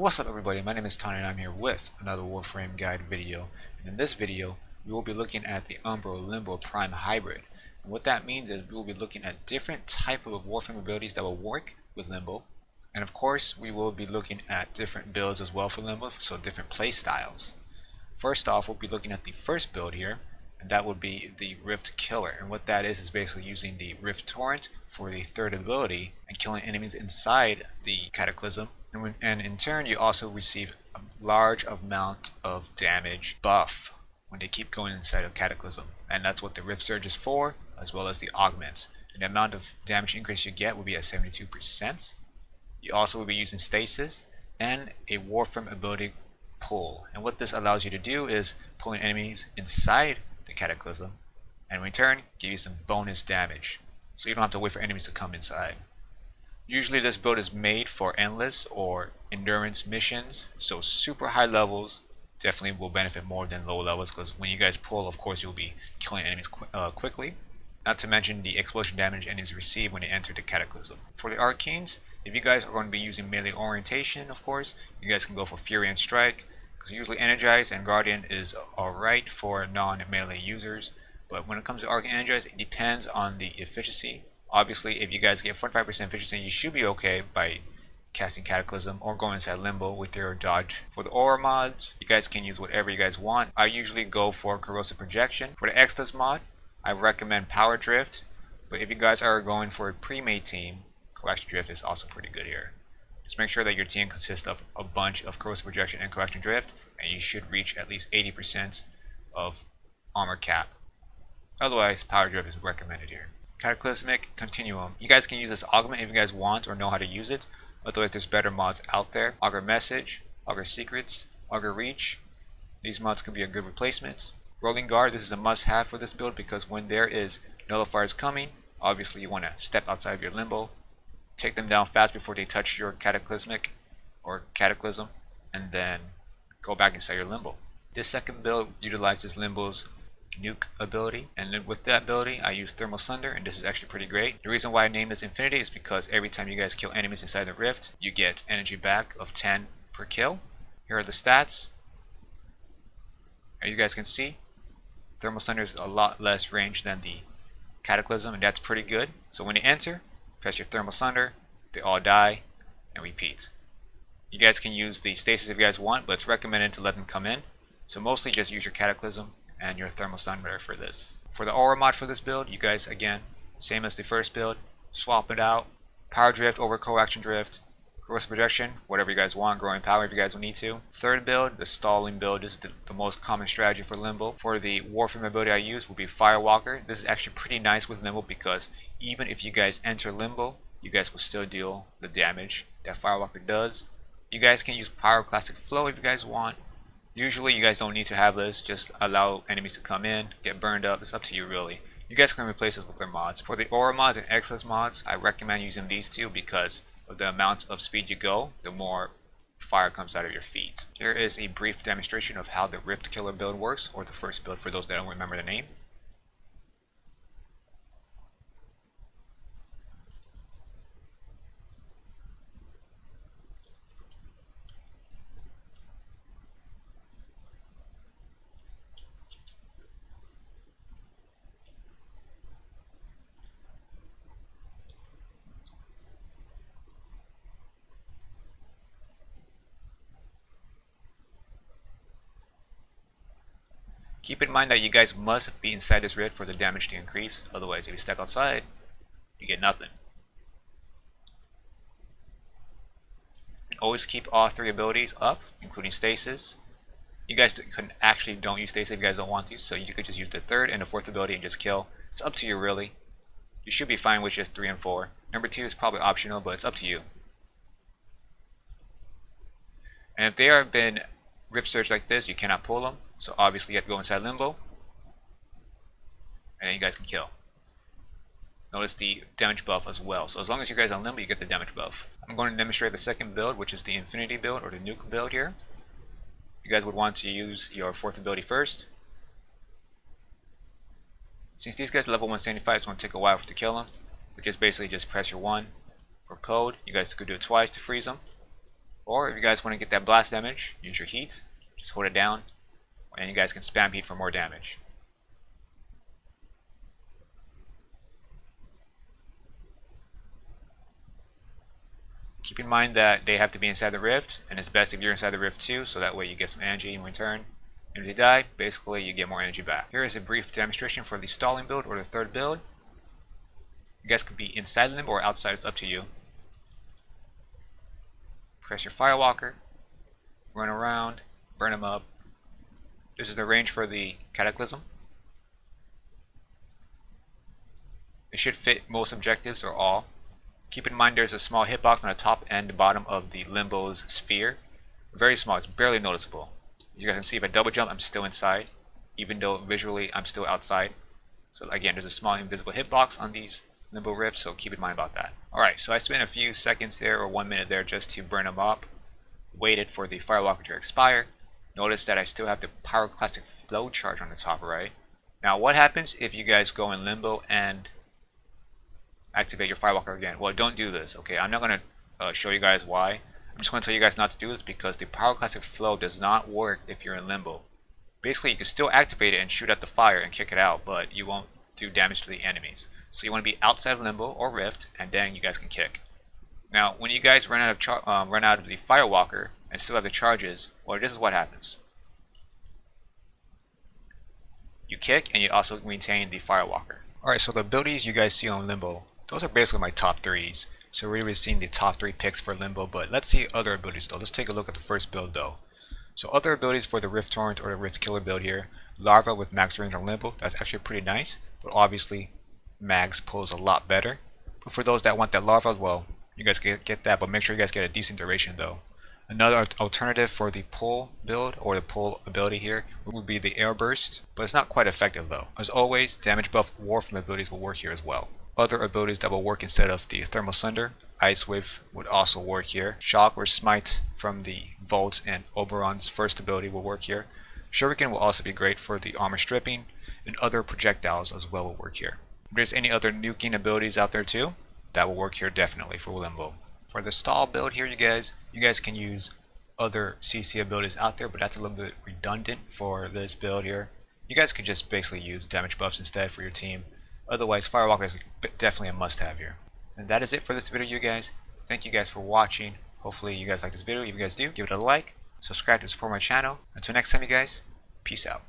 What's up everybody, my name is Tonny and I'm here with another Warframe guide video. And in this video, we will be looking at the Umbral Limbo Prime Hybrid. And what that means is we will be looking at different types of Warframe abilities that will work with Limbo. And of course, we will be looking at different builds as well for Limbo, so different play styles. First off, we'll be looking at the first build here, and that would be the Rift Killer. And what that is basically using the Rift Torrent for the third ability and killing enemies inside the Cataclysm. And in turn, you also receive a large amount of damage buff when they keep going inside of Cataclysm. And that's what the Rift Surge is for, as well as the Augments. And the amount of damage increase you get will be at 72%. You also will be using Stasis and a Warframe ability pull. And what this allows you to do is pulling enemies inside the Cataclysm, and in return, give you some bonus damage. So you don't have to wait for enemies to come inside. Usually this build is made for endless or endurance missions, so super high levels definitely will benefit more than low levels, because when you guys pull, of course, you'll be killing enemies quickly. Not to mention the explosion damage enemies receive when they enter the Cataclysm. For the Arcanes, if you guys are going to be using melee orientation, of course, you guys can go for Fury and Strike, because usually Energize and Guardian is alright for non-melee users. But when it comes to Arc and Energize, it depends on the efficiency. Obviously, if you guys get 45% efficiency, you should be okay by casting Cataclysm or going inside Limbo with your dodge. For the aura mods, you guys can use whatever you guys want. I usually go for Corrosive Projection. For the Exodus mod, I recommend Power Drift. But if you guys are going for a pre-made team, Coaction Drift is also pretty good here. Just make sure that your team consists of a bunch of Corrosive Projection and Coaction Drift, and you should reach at least 80% of armor cap. Otherwise, Power Drift is recommended here. Cataclysmic Continuum. You guys can use this augment if you guys want or know how to use it. Otherwise, there's better mods out there. Augur Message, Augur Secrets, Augur Reach. These mods can be a good replacement. Rolling Guard. This is a must-have for this build because when there is nullifiers coming, obviously you want to step outside of your Limbo, take them down fast before they touch your Cataclysmic or Cataclysm, and then go back inside your Limbo. This second build utilizes Limbo's Nuke ability, and then with that ability I use Thermal Sunder, and this is actually pretty great. The reason why I named this Infinity is because every time you guys kill enemies inside the rift, you get energy back of 10 per kill. Here are the stats. As you guys can see, Thermal Sunder is a lot less range than the Cataclysm, and that's pretty good. So when they enter, press your Thermal Sunder, they all die, and repeat. You guys can use the Stasis if you guys want, but it's recommended to let them come in. So mostly just use your Cataclysm and your Thermal Sunder for this. For the aura mod for this build, you guys, again, same as the first build, swap it out. Power Drift over Coaction Drift, Corrosive Projection, whatever you guys want, Growing Power if you guys need to. Third build, the Stalling build. This is the most common strategy for Limbo. For the Warframe ability I use will be Firewalker. This is actually pretty nice with Limbo because even if you guys enter Limbo, you guys will still deal the damage that Firewalker does. You guys can use Pyroclastic Flow if you guys want. Usually you guys don't need to have this, just allow enemies to come in, get burned up, it's up to you really. You guys can replace this with their mods. For the aura mods and Exodus mods, I recommend using these two because of the amount of speed you go, the more fire comes out of your feet. Here is a brief demonstration of how the Rift Killer build works, or the first build for those that don't remember the name. Keep in mind that you guys must be inside this rift for the damage to increase, otherwise if you step outside, you get nothing. And always keep all three abilities up, including Stasis. You guys don't use Stasis if you guys don't want to, so you could just use the third and the fourth ability and just kill. It's up to you really. You should be fine with just 3 and 4. Number 2 is probably optional, but it's up to you. And if they have been Rift Surge like this, you cannot pull them. So obviously you have to go inside Limbo, and then you guys can kill. Notice the damage buff as well. So as long as you guys are on Limbo, you get the damage buff. I'm going to demonstrate the second build, which is the Infinity build or the Nuke build here. You guys would want to use your fourth ability first. Since these guys are level 175, it's going to take a while to kill them. But just basically just press your 1 for code. You guys could do it twice to freeze them. Or if you guys want to get that blast damage, use your heat. Just hold it down, and you guys can spam heat for more damage. Keep in mind that they have to be inside the rift, and it's best if you're inside the rift too, so that way you get some energy in return. And if they die, basically you get more energy back. Here is a brief demonstration for the stalling build or the third build. You guys could be inside Limbo or outside, it's up to you. Press your Firewalker, run around, burn them up. This is the range for the Cataclysm. It should fit most objectives or all. Keep in mind there's a small hitbox on the top and bottom of the Limbo's sphere. Very small, it's barely noticeable. You guys can see if I double jump, I'm still inside, even though visually I'm still outside. So again, there's a small invisible hitbox on these Limbo rifts, so keep in mind about that. Alright, so I spent a few seconds there, or 1 minute there, just to burn them up. Waited for the Firewalker to expire. Notice that I still have the Pyroclastic Flow charge on the top right. Now what happens if you guys go in Limbo and activate your Firewalker again? Well, don't do this, okay? I'm not going to show you guys why. I'm just going to tell you guys not to do this because the Pyroclastic Flow does not work if you're in Limbo. Basically, you can still activate it and shoot at the fire and kick it out, but you won't do damage to the enemies. So you want to be outside of Limbo or Rift, and then you guys can kick. Now, when you guys run out of the Firewalker and still have the charges, well, this is what happens. You kick, and you also maintain the Firewalker. Alright, so the abilities you guys see on Limbo, those are basically my top threes. So we're already seeing the top 3 picks for Limbo, but let's see other abilities though. Let's take a look at the first build though. So other abilities for the Rift Torrent or the Rift Killer build here. Larva with max range on Limbo, that's actually pretty nice, but obviously Mags pulls a lot better. But for those that want that Larva, well, you guys get that, but make sure you guys get a decent duration though. Another alternative for the pull build or the pull ability here would be the Air Burst, but it's not quite effective though. As always, damage buff Warframe abilities will work here as well. Other abilities that will work instead of the Thermal Sunder, Ice Wave would also work here. Shock or Smite from the Volt and Oberon's first ability will work here. Shuriken will also be great for the armor stripping, and other projectiles as well will work here. If there's any other nuking abilities out there too, that will work here definitely for Limbo. For the stall build here, you guys can use other CC abilities out there, but that's a little bit redundant for this build here. You guys could just basically use damage buffs instead for your team. Otherwise, Firewalker is definitely a must-have here. And that is it for this video, you guys. Thank you guys for watching. Hopefully you guys like this video. If you guys do, give it a like, subscribe to support my channel. Until next time, you guys, peace out.